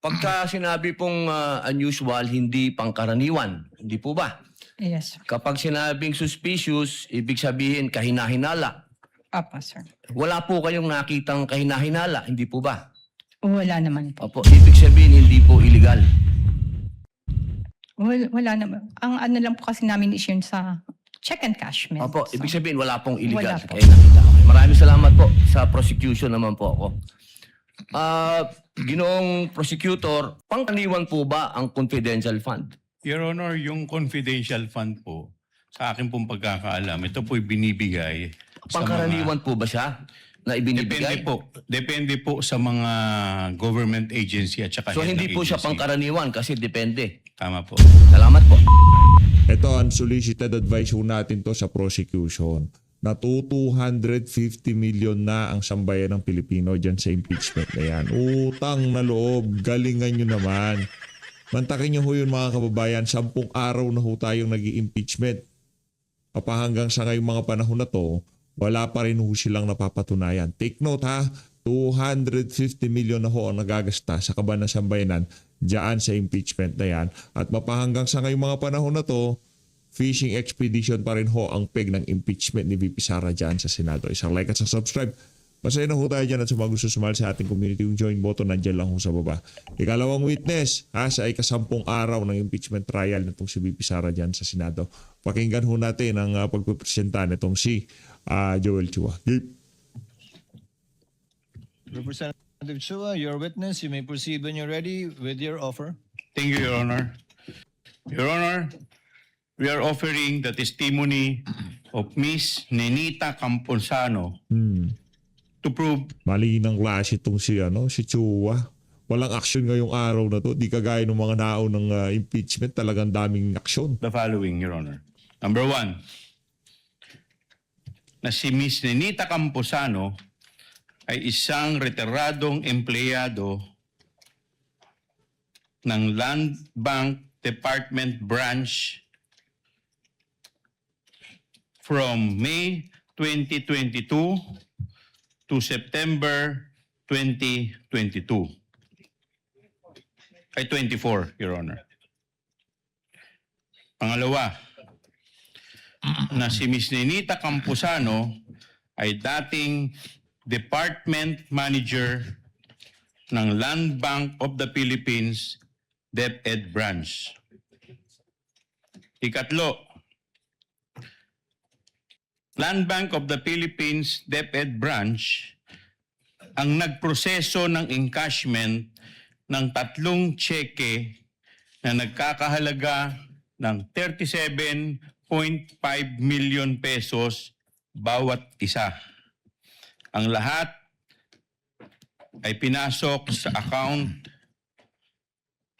Pagka sinabi pong unusual, hindi pangkaraniwan. Hindi po ba? Yes, sir. Kapag sinabing suspicious, ibig sabihin kahinahinala. Opo, sir. Wala po kayong nakitang kahinahinala, hindi po ba? Wala naman po. Opo, ibig sabihin hindi po illegal. Wala naman. Ang ano lang po kasi namin is yun sa check and cashment. Opo, So, ibig sabihin wala pong illegal. Wala po. Kaya nakita ko. Maraming salamat po. Sa prosecution naman po ako. Ginoong prosecutor, pangkaraniwan po ba ang confidential fund? Your Honor, yung confidential fund po, sa akin pong pagkakaalam, ito po'y binibigay sa Pangkaraniwan po ba siya na ibinibigay? Depende po sa mga government agency at saka So head hindi ng po siya agency. pangkaraniwan kasi depende. Tama po. Salamat po. Ito, unsolicited advice ho natin to sa prosecution na 250 million na ang sambayan ng Pilipino dyan sa impeachment na yan. Utang na loob, galingan nyo naman. Mantakin nyo ho yun mga kababayan, 10 araw na ho tayong nag-i-impeachment. Hanggang sa ngayong mga panahon na to, wala pa rin ho silang napapatunayan. Take note ha, 250 million na ho ang nagagasta sa kaban ng sambayanan dyan sa impeachment na yan. At mapahanggang sa ngayong mga panahon na to, fishing expedition pa rin ho ang peg ng impeachment ni VP Sara dyan sa Senado. Isang like at sa subscribe. Masaya na ho tayo dyan at sa mga gusto sumali sa ating community, yung join button nandiyan lang ho sa baba. Ikalawang witness sa ika-10 araw ng impeachment trial nitong si VP Sara dyan sa Senado. Pakinggan ho natin ang pagpipresenta nitong si Joel Chua. Representative Chua, your witness. You may proceed when you're ready with your offer. Thank you, Your Honor. Your Honor, we are offering the testimony of Miss Nenita Camposano to prove Mali ng klase itong si Chua. Walang action ngayong araw na to. Di kagaya ng mga naon ng impeachment. Talagang daming aksyon. the following, Your Honor. Number 1, na si Miss Nenita Camposano ay isang retiradong empleyado ng Land Bank Department Branch from May 2022 to September 2022. Ay 24, Your Honor. Pangalawa, na si Ms. Nenita Camposano ay dating Department Manager ng Land Bank of the Philippines DepEd Branch. Ikatlo, Land Bank of the Philippines DepEd Branch ang nagproseso ng encashment ng 3 tseke na nagkakahalaga ng 37.5 million pesos bawat isa. Ang lahat ay pinasok sa account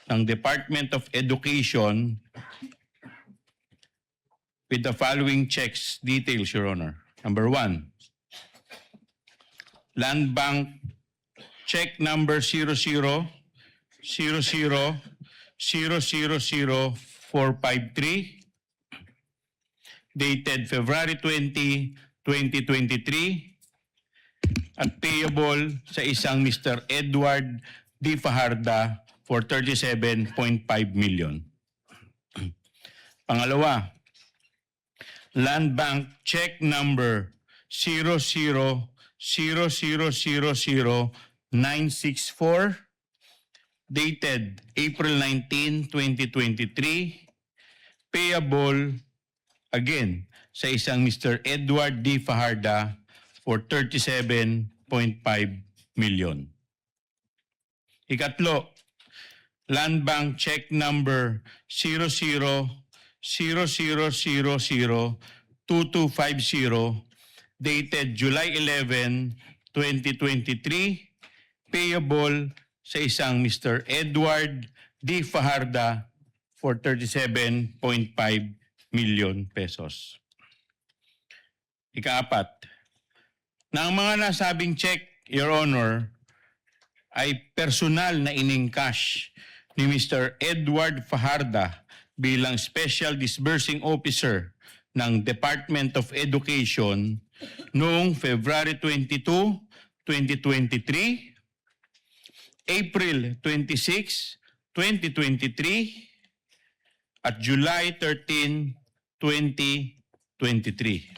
ng Department of Education with the following checks details, Your Honor. Number 1, Land Bank check number 0000000453 dated February 20, 2023 at payable sa isang Mr. Edward D. Fajarda for 37.5 million. Pangalawa, Land Bank check number 00000964 dated April 19, 2023 payable again sa isang Mr. Edward D. Fajarda for 37.5 million. Ikatlo, Land Bank check number 0000002250 dated July 11, 2023 payable sa isang Mr. Edward D. Fajarda for 37.5 million pesos. Ikaapat, na ang mga nasabing check, Your Honor, ay personal na in-encash ni Mr. Edward Fajarda bilang Special Disbursing Officer ng Department of Education noong February 22, 2023 April 26, 2023 at July 13, 2023.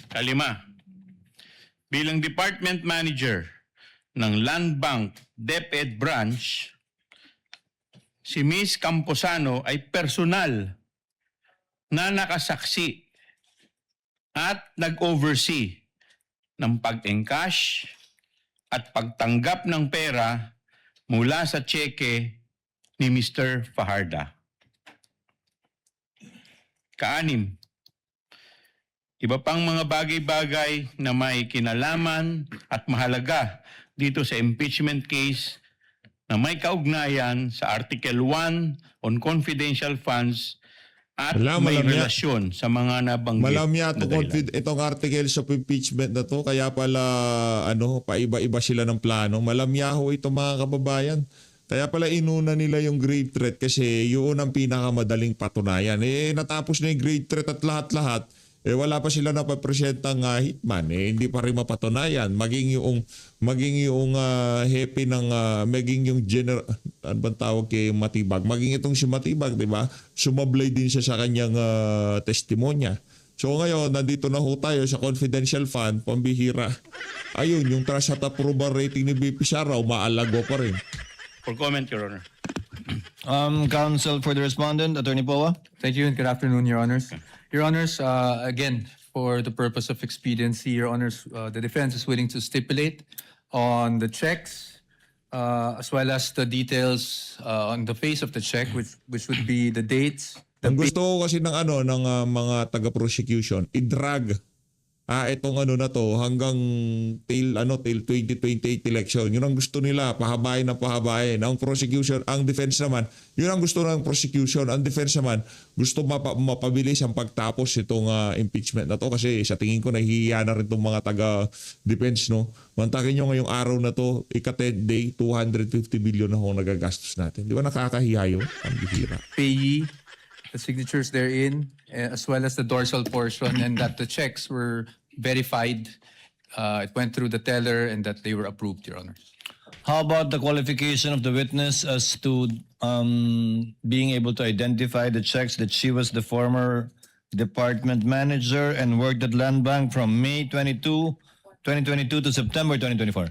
Kalima, bilang Department Manager ng Land Bank DepEd Branch, si Ms. Camposano ay personal na nakasaksi at nag-oversee ng pag-encash at pagtanggap ng pera mula sa tseke ni Mr. Fajarda. Kaanim, iba pang mga bagay-bagay na may kinalaman at mahalaga dito sa impeachment case na may kaugnayan sa Article 1 on confidential funds at may Malamya. relasyon sa mga nabanggit Malamya na dahilan. itong articles of impeachment na to, kaya pala paiba-iba sila ng plano. Malamyaho itong mga kababayan. Kaya pala inuna nila yung grave threat kasi yun ang pinakamadaling patunayan. Natapos na yung grave threat at lahat-lahat. Wala pa sila napapresentang hitman. Hindi pa rin mapatunayan. Maging yung hepe ng maging yung general, ano bang tawag kay Matibag? Maging itong si Matibag, di ba? Sumablay din siya sa kanyang testimonya. So ngayon, nandito na ho tayo sa confidential fund, pambihira. Ayun, yung trust at approval rating ni BP Sara, umaalago pa rin. For comment, Your Honor. Counsel for the respondent, Attorney Poa. Thank you and good afternoon, Your Honors. Your Honors, again, for the purpose of expediency, Your Honors, the defense is willing to stipulate on the checks as well as the details on the face of the check, which would be the dates. Ang gusto ko kasi ng mga taga-prosecution, i-drag itong na to hanggang till 2028 election. Yun ang gusto nila, pahabain na pahabain. Ang prosecution, ang defense naman, yun ang gusto ng prosecution. Ang defense naman, gusto mapabilis ang pagtapos itong impeachment na to kasi sa tingin ko nahihiya na rin itong mga taga-defense, no? Mantakin nyo ngayong araw na to, ika-10 day, 250 billion na ho nagagastos natin. Di ba nakakahiya yun? Ang bihira. Payee, the signatures therein, as well as the dorsal portion, and that the checks were verified. It went through the teller and that they were approved, Your Honors. How about the qualification of the witness as to being able to identify the checks that she was the former department manager and worked at Land Bank from May 2022 to September 2024?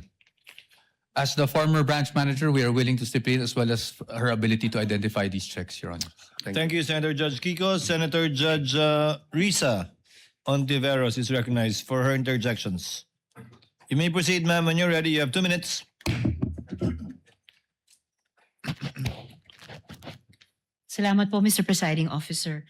As the former branch manager, we are willing to stipulate as well as her ability to identify these checks, Your Honor. Thank you, Senator Judge Kiko. Senator Judge Risa Ontiveros is recognized for her interjections. You may proceed, ma'am, when you're ready. You have 2 minutes. Salamat po, Mr. Presiding Officer.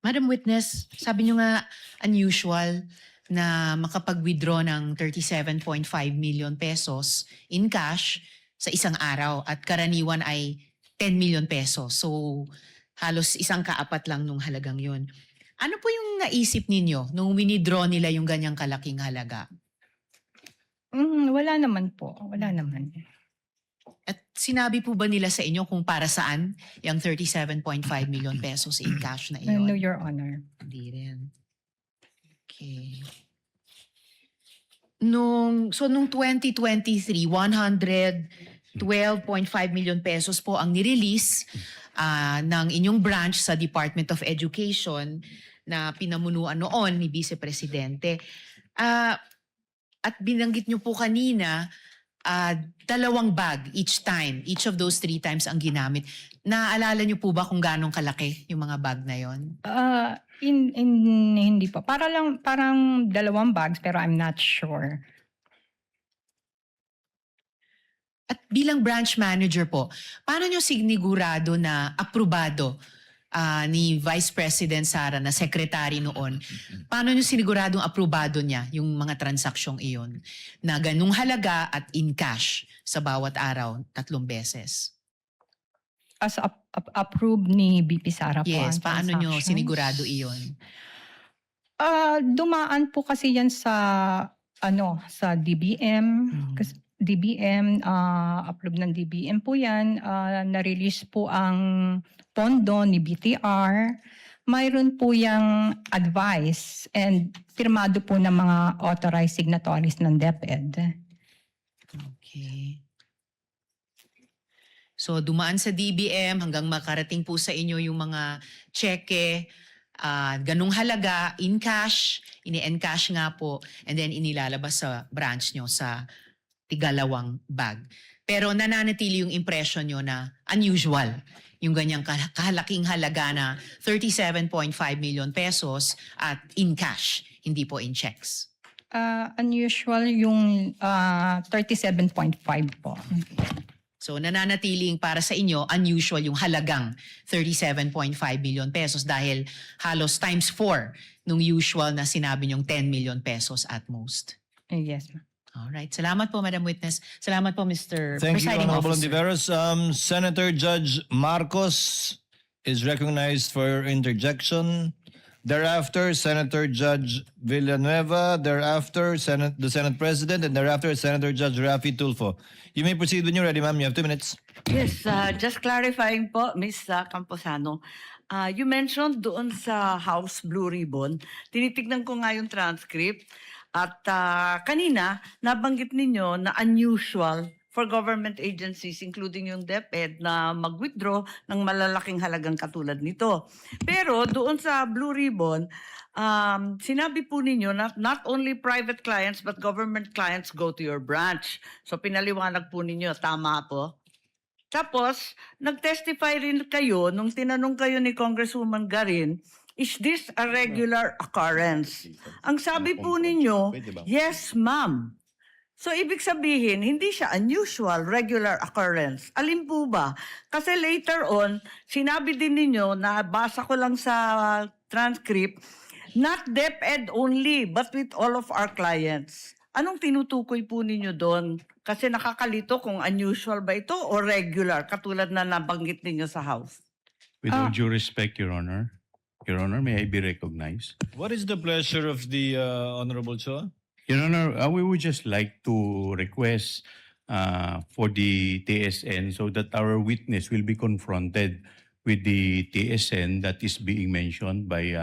Madam Witness, sabi niyo nga unusual na makapag-withdraw ng 37.5 million pesos in cash sa isang araw at karaniwan ay 10 million pesos. So halos isang kaapat lang nung halagang yun. Ano po yung naisip ninyo nung winidraw nila yung ganyang kalaking halaga? Wala naman po. Wala naman. At sinabi po ba nila sa inyo kung para saan yung 37.5 million pesos in cash na iyon? No, Your Honor. Hindi rin. Okay. Nung 2023, 112.5 million pesos po ang nirelease ng inyong branch sa Department of Education na pinamunuan noon ni Vice Presidente. At binanggit nyo po kanina, 2 bag each time. Each of those 3 times ang ginamit. Naaalala nyo po ba kung ganong kalaki yung mga bag na yon? Hindi pa. Parang 2 bags pero I'm not sure. At bilang branch manager po, paano nyo sinigurado na aprobado ni Vice President Sara na secretary noon? Paano nyo siniguradong aprobado niya yung mga transaksyong iyon na ganung halaga at in cash sa bawat araw 3 beses? As approved ni BP Sara po. Yes, ang paano nyo transactions. sinigurado iyon? Dumaan po kasi yan sa DBM. Kasi DBM, upload ng DBM po yan. Na-release po ang pondo ni BTR. mayroon po yung advice and firmado po ng mga authorized signatories ng DepEd. Okay. So dumaan sa DBM hanggang makarating po sa inyo yung mga cheque, ganung halaga, in cash, ini-encash nga po, and then inilalabas sa branch nyo sa tigalawang bag. Pero nananatili yung impression nyo na unusual yung ganyang kahalaking halaga na 37.5 million pesos at in cash, hindi po in checks. Unusual yung 37.5 po. So nananatiling para sa inyo, unusual yung halagang 37.5 million pesos dahil halos times 4 nung usual na sinabi nyong 10 million pesos at most. Yes, ma'am. Alright. Salamat po, Madam Witness. Salamat po, Mr. Thank you, Presiding Honorable Officer. Ontiveros. Senator Judge Marcos is recognized for your interjection. Thereafter, Senator Judge Villanueva. Thereafter, the Senate President. And thereafter, Senator Judge Rafi Tulfo. You may proceed when you're ready, ma'am. You have 2 minutes. Yes, just clarifying po, Ms. Camposano. You mentioned doon sa House Blue Ribbon, tinitignan ko nga yung transcript at kanina nabanggit ninyo na unusual for government agencies including yung DepEd na mag-withdraw ng malalaking halagang katulad nito. Pero doon sa Blue Ribbon, sinabi po ninyo na not only private clients but government clients go to your branch. So pinaliwanag po ninyo, tama po? Tapos, nag-testify rin kayo nung tinanong kayo ni Congresswoman Garin, is this a regular occurrence? Ang sabi po ninyo, yes, ma'am. So, ibig sabihin, hindi siya unusual, regular occurrence. Alin po ba? Kasi later on, sinabi din ninyo, nabasa ko lang sa transcript, not DepEd only, but with all of our clients. Anong tinutukoy po ninyo doon? Kasi nakakalito kung unusual ba ito o regular, katulad na nabanggit ninyo sa House. With all due respect, Your Honor. Your Honor, may I be recognized? What is the pleasure of the Honorable Chua? Your Honor, we would just like to request for the TSN so that our witness will be confronted with the TSN that is being mentioned by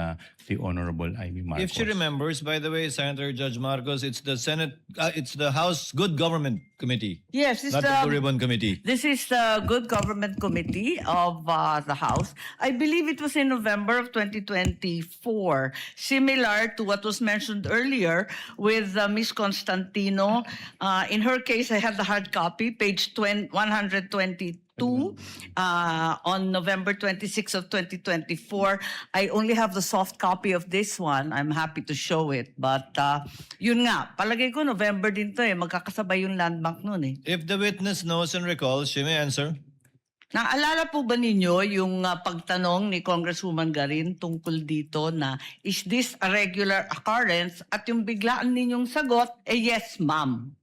the Honorable Amy Marcos. If she remembers, by the way, Senator Judge Marcos, it's the Senate, it's the House Good Government Committee, Yes, it's not the Blue Ribbon Committee. This is the Good Government Committee of the House. I believe it was in November of 2024, similar to what was mentioned earlier with Ms. Constantino. In her case, I have the hard copy, page 122. On November 26 of 2024. I only have the soft copy of this one. I'm happy to show it. But yun nga, palagay ko November din to magkakasabay yung land bank nun If the witness knows and recalls, she may answer. Naalala po ba ninyo yung pagtanong ni Congresswoman Garin tungkol dito na is this a regular occurrence? At yung biglaan ninyong sagot, yes ma'am.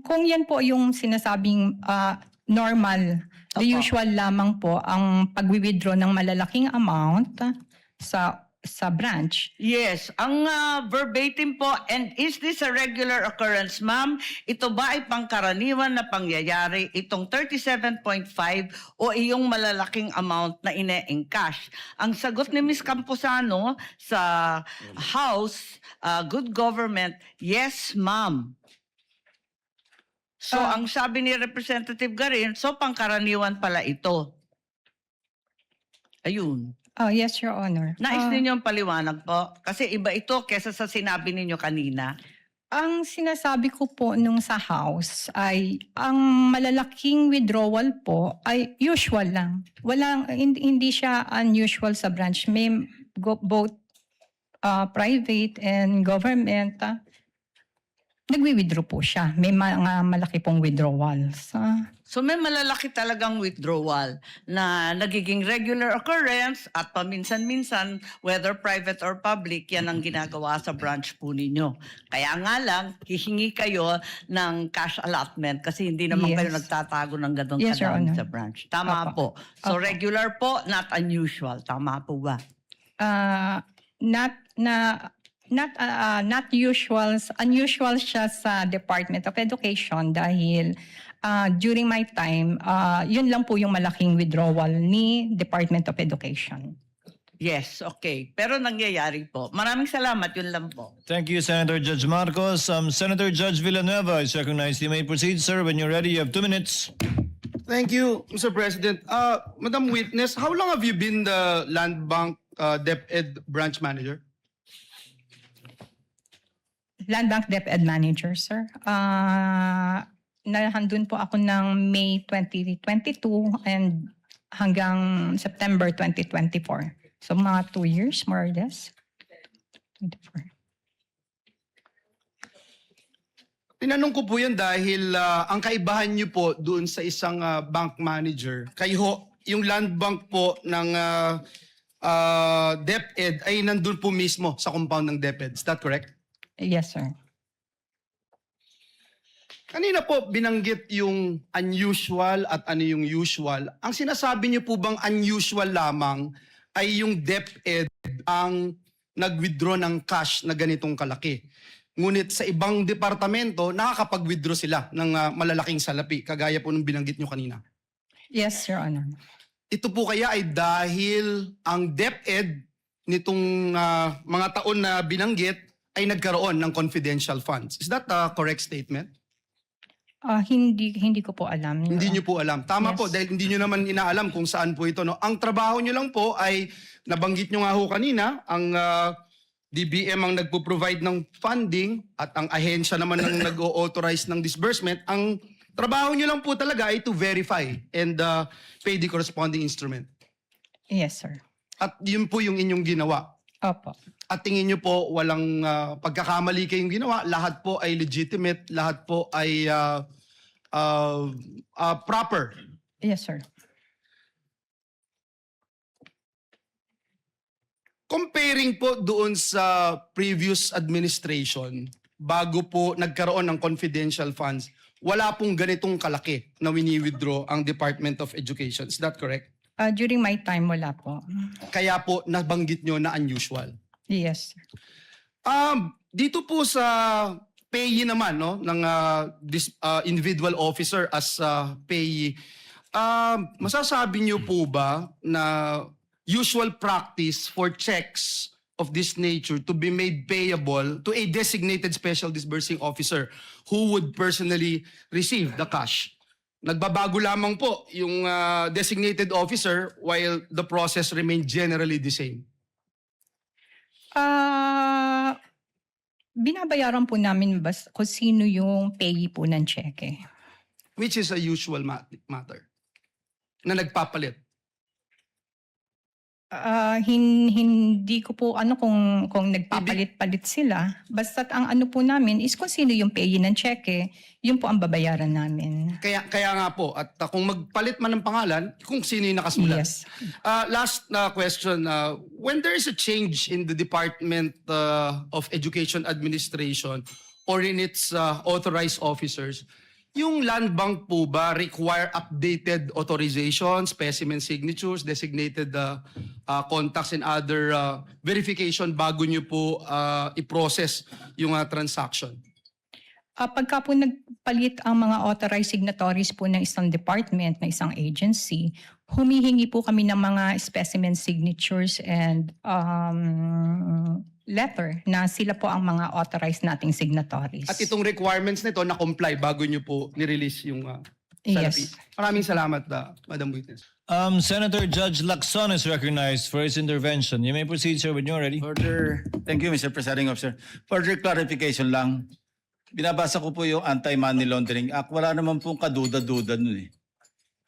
Kung yan po yung sinasabing normal, the Opo. usual lamang po ang pag-withdraw ng malalaking amount sa branch. Yes, ang verbatim po, and is this a regular occurrence, ma'am? Ito ba ay pangkaraniwan na pangyayari itong 37.5 o iyong malalaking amount na ine-encash? Ang sagot ni Ms. Camposano sa House Good Government, yes, ma'am. So, ang sabi ni Representative Garin, so pangkaraniwan pala ito. Ayun. Yes, Your Honor. Nais ninyong paliwanag po? Kasi iba ito kesa sa sinabi ninyo kanina. Ang sinasabi ko po nung sa House ay ang malalaking withdrawal po ay usual lang. Hindi siya unusual sa branch. May both private and government. Nagwi-withdraw po siya. May mga malaki pong withdrawals. So may malalaki talagang withdrawal na nagiging regular occurrence at paminsan-minsan, whether private or public, yan ang ginagawa sa branch po ninyo. Kaya nga lang, hihingi kayo ng cash allotment kasi hindi naman Yes. kayo nagtatago ng ganong Yes, Your kadami Honor. sa branch. Tama Opo. po. So Opo. regular po, not unusual. Tama po ba? Not unusual siya sa Department of Education dahil during my time, yun lang po yung malaking withdrawal ni Department of Education. Yes, okay. Pero nangyayari po. Maraming salamat, yun lang po. Thank you, Senator Judge Marcos. Senator Judge Villanueva is recognized. You may proceed, sir. When you're ready, you have 2 minutes. Thank you, Mr. President. Madam Witness, how long have you been the Land Bank DepEd branch manager? Land Bank DepEd Manager, sir. Nahandun po ako ng May 2022 and hanggang September 2024. So mga 2 years, more or less. 24. Tinanong ko po yan dahil ang kaibahan niyo po doon sa isang bank manager, kayo, yung land bank po ng DepEd ay nandun po mismo sa compound ng DepEd. Is that correct? Yes, sir. Kanina po binanggit yung unusual at ano yung usual. Ang sinasabi niyo po bang unusual lamang ay yung DepEd ang nag-withdraw ng cash na ganitong kalaki. Ngunit sa ibang departamento, nakakapag-withdraw sila ng malalaking salapi, kagaya po nung binanggit nyo kanina. Yes, Your Honor. Ito po kaya ay dahil ang DepEd nitong mga taon na binanggit ay nagkaroon ng confidential funds. Is that a correct statement? Hindi ko po alam. Your Hindi Honor. nyo po alam. Tama Yes. po, dahil hindi nyo naman inaalam kung saan po ito. No? Ang trabaho nyo lang po ay, nabanggit nyo nga ho kanina, ang DBM ang nagpo-provide ng funding at ang ahensya naman ang nag-authorize ng disbursement. Ang trabaho nyo lang po talaga ay to verify and pay the corresponding instrument. Yes, sir. At yun po yung inyong ginawa. Opo. At tingin nyo po walang pagkakamali kayong ginawa, lahat po ay legitimate, lahat po ay proper. Yes, sir. Comparing po doon sa previous administration, bago po nagkaroon ng confidential funds, wala pong ganitong kalaki na wini-withdraw ang Department of Education. Is that correct? During my time, wala po. Kaya po nabanggit nyo na unusual. Yes, sir. Dito po sa payee naman no ng individual officer as payee, masasabi niyo po ba na usual practice for checks of this nature to be made payable to a designated special disbursing officer who would personally receive the cash? Nagbabago lamang po yung designated officer while the process remained generally the same. Binabayaran po namin kung sino yung payee po ng cheque. Which is a usual matter na nagpapalit. Hindi ko po kung nagpapalit-palit sila. Basta't ang ano po namin is kung sino yung payee ng cheque, yun po ang babayaran namin. Kaya nga po, at kung magpalit man ng pangalan, kung sino yung nakasulat. Yes. Last question, when there is a change in the Department of Education Administration or in its authorized officers, yung land bank po ba require updated authorization, specimen signatures, designated contacts and other verification bago nyo po i-process yung transaction? Pagka po nagpalit ang mga authorized signatories po ng isang department, ng isang agency, humihingi po kami ng mga specimen signatures and letter na sila po ang mga authorized nating signatories. At itong requirements nito na-comply bago nyo po ni-release yung salapi. Yes. Maraming salamat, Madam Witness. Senator Judge Lacson is recognized for his intervention. You may proceed, sir, when you're ready. Thank you, Mr. Presiding Officer. Further clarification lang. Binabasa ko po yung Anti-Money Laundering Act. Wala naman pong kaduda-duda nun eh.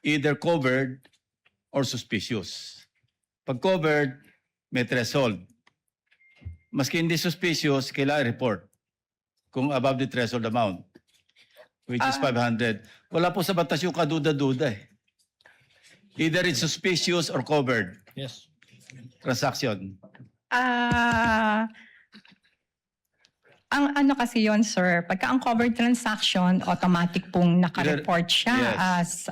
Either covered or suspicious. Pag covered, may threshold. Maski hindi suspicious, kailangan report kung above the threshold amount, which is 500. Wala po sa batas yung kaduda-duda eh. Either it's suspicious or covered Yes. transaction. Ang ano kasi yon sir, pagka ang covered transaction, automatic pong naka-report siya Yes.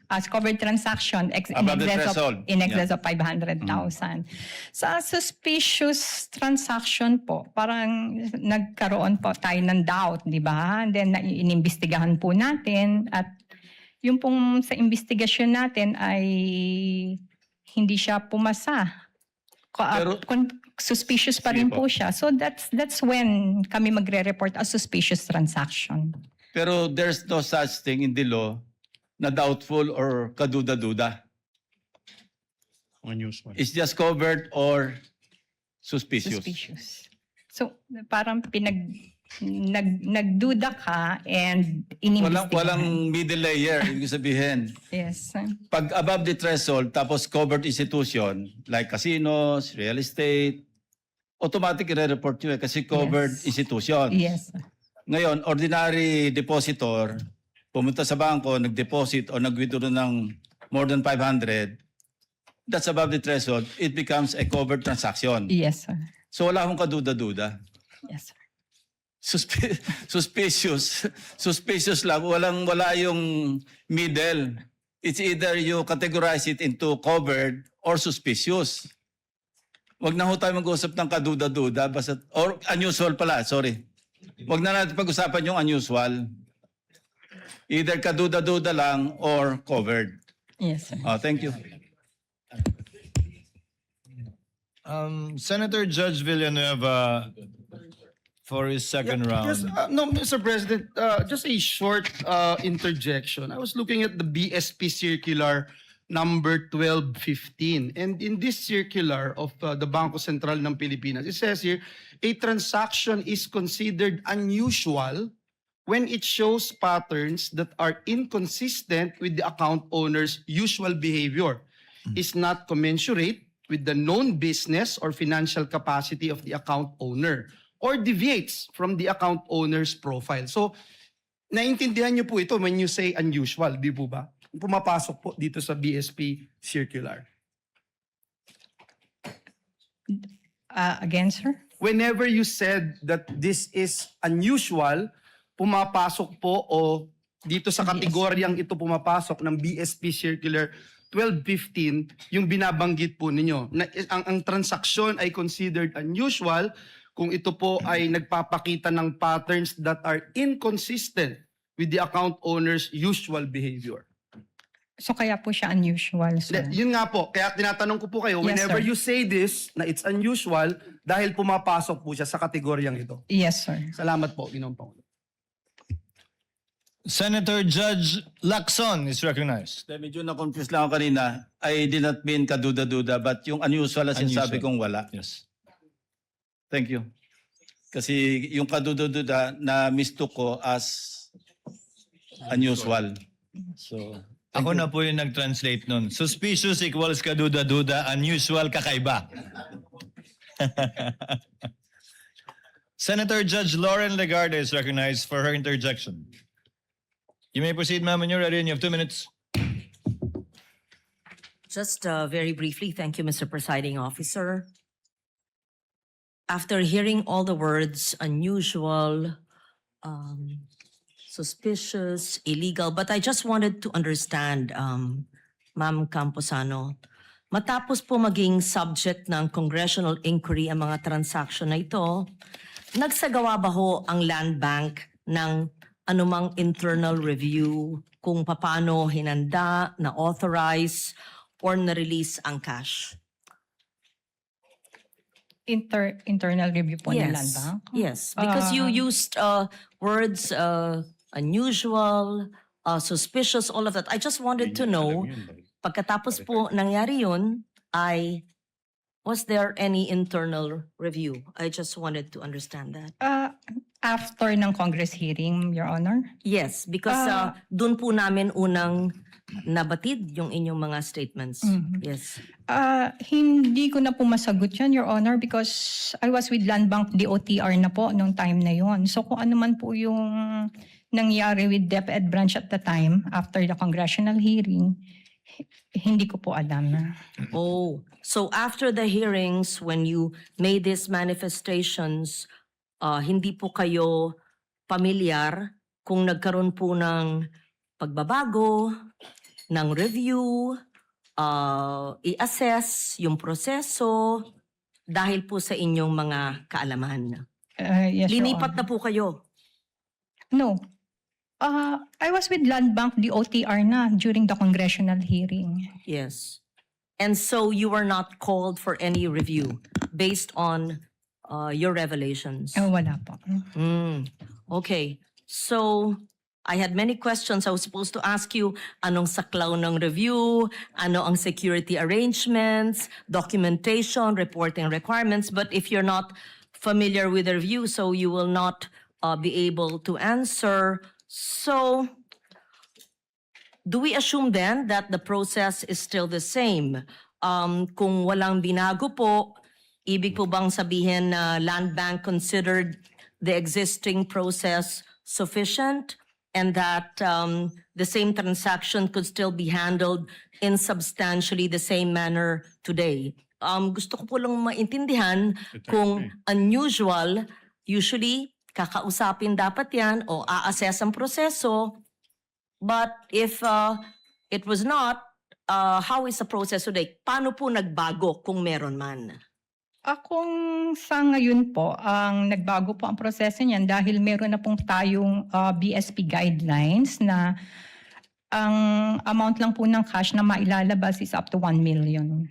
as covered transaction Above the threshold. in excess of 500,000. Sa suspicious transaction po, parang nagkaroon po tayo ng doubt, di ba? And then inimbestigahan po natin at yung pong sa investigasyon natin ay hindi siya pumasa. Pero- Suspicious pa Sige rin po. po siya. So that's when kami magre-report as suspicious transaction. Pero there's no such thing in the law na doubtful or kaduda-duda. Unusual. It's just covered or suspicious. Suspicious. So parang nagduda ka and inimbestigahan. Walang middle layer, ibig sabihin. Yes. Pag above the threshold, tapos covered institution, like casinos, real estate, automatic i-report nyo kasi covered Yes. institution. Yes. Ngayon, ordinary depositor, pumunta sa bangko, nag-deposit o nag-withdraw ng more than 500, that's above the threshold, it becomes a covered transaction. Yes, sir. So wala akong kaduda-duda. Yes, sir. Suspicious lang. Wala yung middle. It's either you categorize it into covered or suspicious. Wag na ho tayo mag-usap ng kaduda-duda. Or unusual pala, sorry. Wag na natin pag-usapan yung unusual. Either kaduda-duda lang or covered. Yes, sir. Thank you. Senator Judge Villanueva, for his second round. Yes, no, Mr. President, just a short interjection. I was looking at the BSP circular number 1215. And in this circular of the Bangko Sentral ng Pilipinas, it says here, a transaction is considered unusual when it shows patterns that are inconsistent with the account owner's usual behavior, is not commensurate with the known business or financial capacity of the account owner, or deviates from the account owner's profile. So, naintindihan niyo po ito when you say unusual, di po ba? Pumapasok po dito sa BSP circular. Again, sir? Whenever you said that this is unusual, pumapasok po o dito sa kategoryang ito pumapasok ng BSP circular 1215, yung binabanggit po ninyo. Na, ang transaksyon ay considered unusual kung ito po ay nagpapakita ng patterns that are inconsistent with the account owner's usual behavior. So kaya po siya unusual, sir. Yun nga po, kaya tinatanong ko po kayo, Yes, whenever sir. you say this, na it's unusual, dahil pumapasok po siya sa kategoryang ito. Yes, sir. Salamat po, Ginoong Pangulo. Senator Judge Lacson is recognized. Medyo na-confuse lang ako kanina. I did not mean kaduda-duda, but yung unusual na sinasabi kong wala. Yes. Thank you. Kasi yung kaduda-duda na mistook ko as unusual. So, Ako na po yung nag-translate nun. Suspicious equals kaduda-duda, unusual kakaiba. Senator Judge Lauren Legarde is recognized for her interjection. You may proceed, ma'am, when you're ready, and you have 2 minutes. Just very briefly, thank you, Mr. Presiding Officer. After hearing all the words unusual, suspicious, illegal, but I just wanted to understand, Ma'am Camposano, matapos po maging subject ng congressional inquiry ang mga transaction na ito, nagsagawa ba ho ang Land Bank ng anumang internal review kung paano hinanda, na-authorize, or na-release ang cash? Internal review po ng Land Bank? Yes, because you used words unusual, suspicious, all of that. I just wanted to know, pagkatapos po nangyari yun, was there any internal review? I just wanted to understand that. After ng Congress hearing, Your Honor? Yes, because dun po namin unang nabatid yung inyong mga statements. Yes. Hindi ko na po masagot yan, Your Honor, because I was with Land Bank DOTR na po nung time na yon. So kung ano man po yung nangyari with DepEd branch at the time, after the congressional hearing, hindi ko po alam. Oh, so after the hearings, when you made these manifestations, hindi po kayo pamilyar kung nagkaroon po ng pagbabago, ng review, i-assess yung proseso dahil po sa inyong mga kaalaman. Yes, Your Linipat Honor. na po kayo. No. I was with Land Bank, the OTR na, during the congressional hearing. Yes. And so you were not called for any review based on your revelations. Wala po. Okay. So I had many questions. I was supposed to ask you anong saklaw ng review, ano ang security arrangements, documentation, reporting requirements. But if you're not familiar with the review, so you will not be able to answer. So do we assume then that the process is still the same? Kung walang binago po, ibig po bang sabihin na Land Bank considered the existing process sufficient and that the same transaction could still be handled in substantially the same manner today? Gusto ko po lang maintindihan kung unusual, usually kakausapin dapat yan o a-assess ang proseso. But if it was not, how is the process today? Paano po nagbago kung meron man? Kung sa ngayon po, ang nagbago po ang proseso niyan dahil meron na pong tayong BSP guidelines na ang amount lang po ng cash na mailalabas is up to 1 million.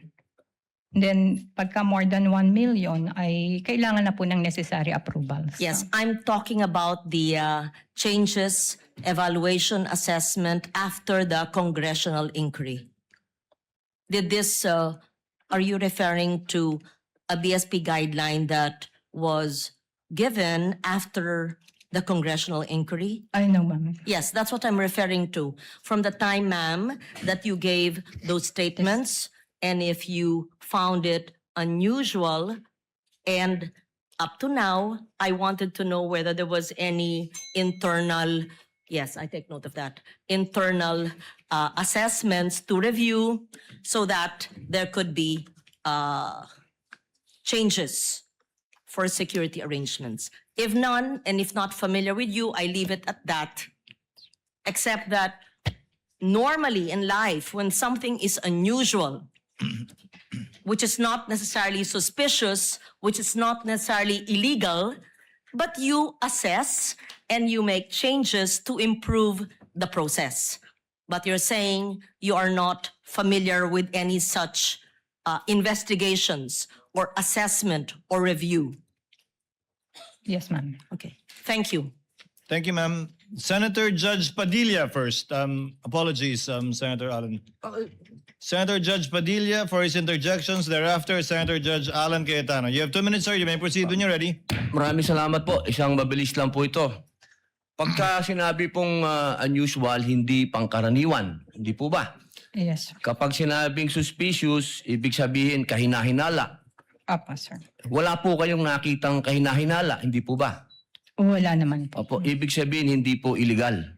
Then, pagka more than 1 million, ay kailangan na po ng necessary approvals. Yes, I'm talking about the changes, evaluation, assessment after the congressional inquiry. Did this, are you referring to a BSP guideline that was given after the congressional inquiry? I know, ma'am. Yes, that's what I'm referring to. From the time, ma'am, that you gave those statements, and if you found it unusual, and up to now, I wanted to know whether there was any internal, yes, I take note of that, internal assessments to review so that there could be changes for security arrangements. If none, and if not familiar with you, I leave it at that. Except that normally in life, when something is unusual, which is not necessarily suspicious, which is not necessarily illegal, but you assess and you make changes to improve the process. But you're saying you are not familiar with any such investigations or assessment or review. Yes, ma'am. Okay, thank you. Thank you, ma'am. Senator Judge Padilla first. Apologies, Senator Allen. Senator Judge Padilla for his interjections. Thereafter, Senator Judge Alan Cayetano. You have 2 minutes, sir. You may proceed when you're ready. Maraming salamat po. Isang mabilis lang po ito. Pagka sinabi pong unusual, hindi pangkaraniwan. Hindi po ba? Yes. Kapag sinabing suspicious, ibig sabihin kahinahinala. Apa, sir. Wala po kayong nakitang kahinahinala, hindi po ba? Wala naman po. Opo, ibig sabihin hindi po illegal.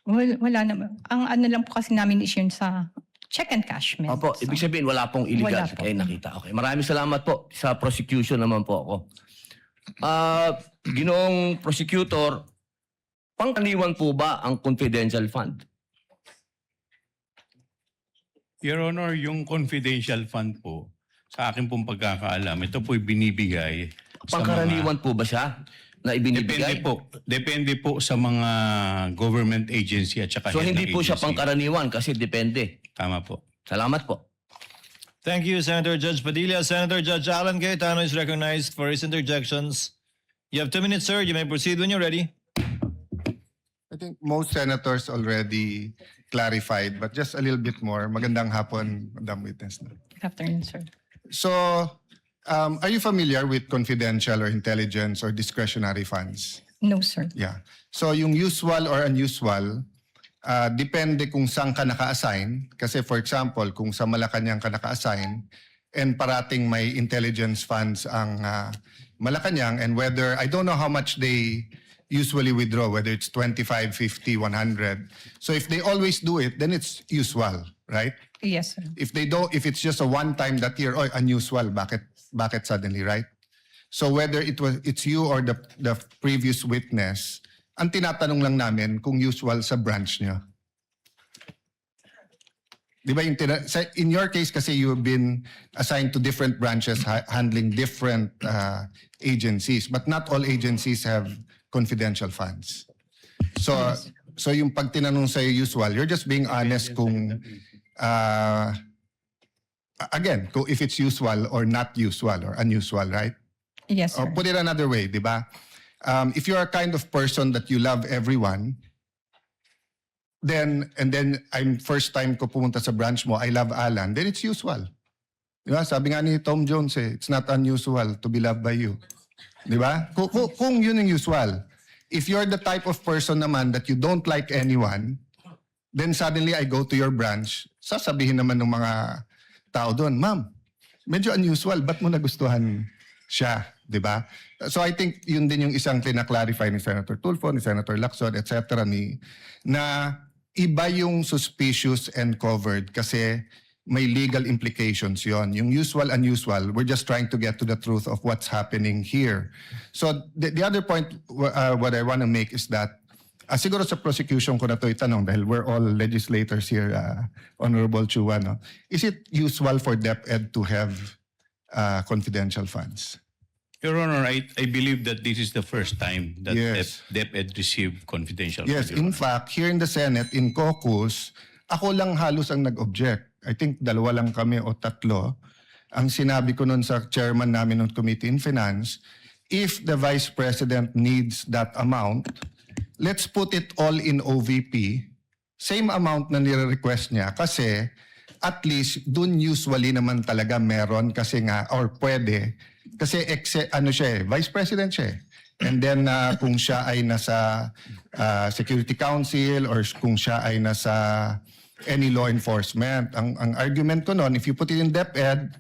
Wala naman. Ang ano lang po kasi namin is yun sa check and cash. ma'am. Opo, So, ibig sabihin wala pong illegal. Wala po. Kayo nakita. Okay, maraming salamat po. Sa prosecution naman po ako. Ginoong prosecutor, pangkaraniwan po ba ang confidential fund? Your Honor, yung confidential fund po, sa akin pong pagkakaalam, ito po'y binibigay sa Pangkaraniwan po ba siya na ibinibigay? Depende po sa mga government agency at saka So head hindi ng po siya agency. pangkaraniwan kasi depende. Tama po. Salamat po. Thank you, Senator Judge Padilla. Senator Judge Alan Cayetano is recognized for his interjections. You have 2 minutes, sir. You may proceed when you're ready. I think most senators already clarified, but just a little bit more. Magandang hapon, Madam Witness. Good afternoon, sir. So, are you familiar with confidential or intelligence or discretionary funds? No, sir. Yeah. So, yung usual or unusual, depende kung saan ka naka-assign. Kasi for example, kung sa Malacanang ka naka-assign, and parating may intelligence funds ang Malacanang, and whether, I don't know how much they usually withdraw, whether it's 25, 50, 100. So if they always do it, then it's usual, right? Yes, sir. If they don't, if it's just a one time that year, oh, unusual, bakit suddenly, right? So whether it's you or the previous witness, ang tinatanong lang namin kung usual sa branch niyo. Di ba in your case kasi you've been assigned to different branches handling different agencies, but not all agencies have confidential funds. So yung pag tinanong sa'yo usual, you're just being honest kung again, if it's usual or not usual or unusual, right? Yes, sir. Or put it another way, di ba? If you're a kind of person that you love everyone, then I'm first time ko pumunta sa branch mo, I love Alan, then it's usual. Di ba? Sabi nga ni Tom Jones it's not unusual to be loved by you. Di ba? Kung yun yung usual. If you're the type of person naman that you don't like anyone, then suddenly I go to your branch, sasabihin naman ng mga tao doon, ma'am, medyo unusual, ba't mo nagustuhan siya? Di ba? So I think yun din yung isang tina-clarify ni Senator Tulfo, ni Senator Lacson, etc. Na iba yung suspicious and covered kasi may legal implications yon. Yung usual, unusual, we're just trying to get to the truth of what's happening here. So the other point what I want to make is that siguro sa prosecution ko na to itanong dahil we're all legislators here, Honorable Chua, no? Is it usual for DepEd to have confidential funds? Your Honor, I believe that this is the first time that Yes. DepEd received confidential. Yes, Your in Honor. fact, here in the Senate, in caucus, ako lang halos ang nag-object. I think 2 lang kami o 3. Ang sinabi ko nun sa chairman namin ng Committee in Finance, if the Vice President needs that amount, let's put it all in OVP, same amount na nire-request niya kasi at least dun usually naman talaga meron kasi nga or pwede kasi Vice President siya. And then kung siya ay nasa Security Council or kung siya ay nasa any law enforcement, ang argument ko noon, if you put it in DepEd,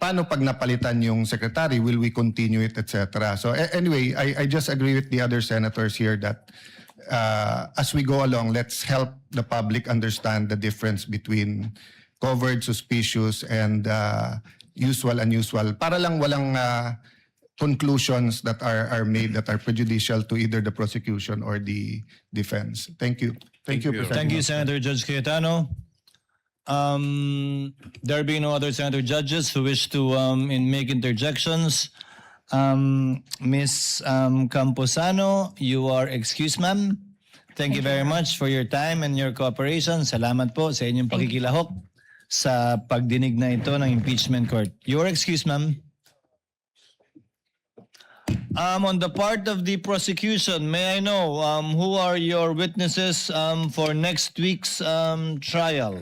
paano pag napalitan yung secretary, will we continue it, etc. So anyway, I just agree with the other senators here that as we go along, let's help the public understand the difference between covered, suspicious, and usual, unusual. Para lang walang conclusions that are made that are prejudicial to either the prosecution or the defense. Thank you. Thank you, President. Thank you, Senator Judge Cayetano. There being no other senator judges who wish to make interjections, Ms. Camposano, you are excused, ma'am. Thank you very much for your time and your cooperation. Salamat po sa inyong pakikilahok sa pagdinig na ito ng impeachment court. You are excused, ma'am. On the part of the prosecution, may I know who are your witnesses for next week's trial?